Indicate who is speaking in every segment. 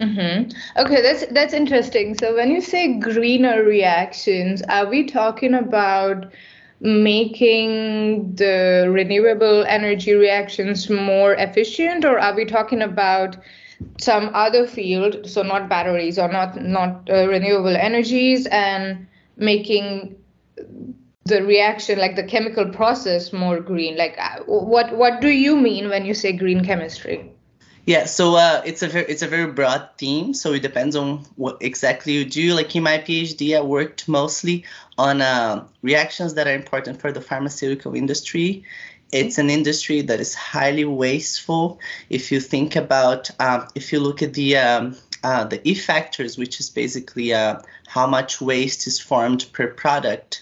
Speaker 1: Okay, that's interesting. So when you say greener reactions, are we talking about making the renewable energy reactions more efficient, or are we talking about some other field, so not batteries or not renewable energies, and making the reaction, like the chemical process, more green? Like, what do you mean when you say green chemistry?
Speaker 2: Yeah, so it's a very broad theme. So it depends on what exactly you do. Like in my PhD, I worked mostly on reactions that are important for the pharmaceutical industry. It's an industry that is highly wasteful. If you think about, if you look at the E factors, which is basically how much waste is formed per product,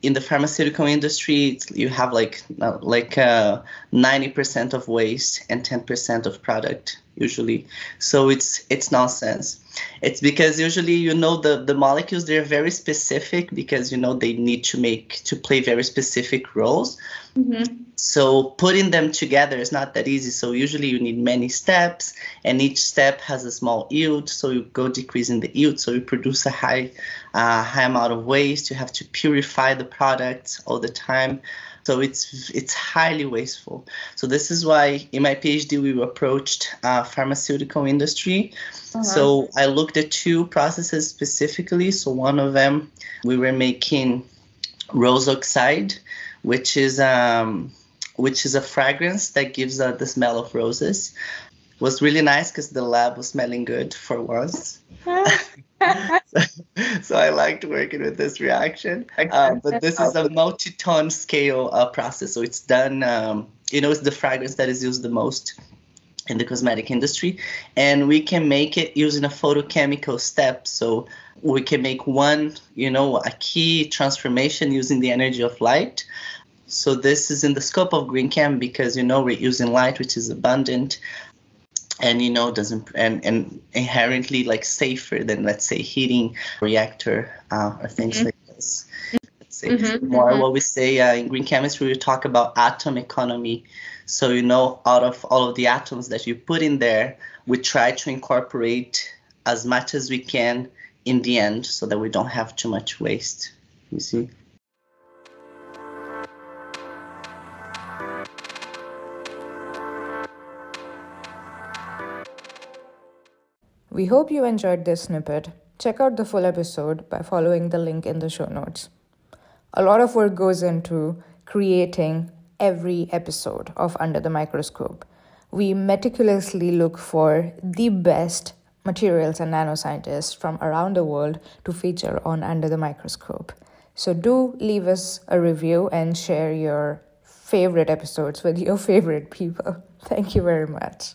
Speaker 2: in the pharmaceutical industry, you have like 90% of waste and 10% of product usually. So it's nonsense. It's because usually the molecules, they're very specific because they need to play very specific roles. So putting them together is not that easy. So usually you need many steps, and each step has a small yield. So you go decreasing the yield. So you produce a high amount of waste. You have to purify the product all the time. So it's highly wasteful. So this is why in my PhD we approached pharmaceutical industry. So I looked at two processes specifically. So one of them, we were making rose oxide, which is a fragrance that gives the smell of roses. It was really nice because the lab was smelling good for once. So I liked working with this reaction. But this is a multi-ton scale process. So it's done, it's the fragrance that is used the most in the cosmetic industry. And we can make it using a photochemical step. So we can make a key transformation using the energy of light. So this is in the scope of green chem because we're using light, which is abundant, and doesn't and inherently like safer than, let's say, heating reactor or things like this. Let's say more what we say in green chemistry, we talk about atom economy. So out of all of the atoms that you put in there, we try to incorporate as much as we can in the end, so that we don't have too much waste. You see.
Speaker 3: We hope you enjoyed this snippet. Check out the full episode by following the link in the show notes. A lot of work goes into creating every episode of Under the Microscope. We meticulously look for the best materials and nanoscientists from around the world to feature on Under the Microscope. So do leave us a review and share your favorite episodes with your favorite people. Thank you very much.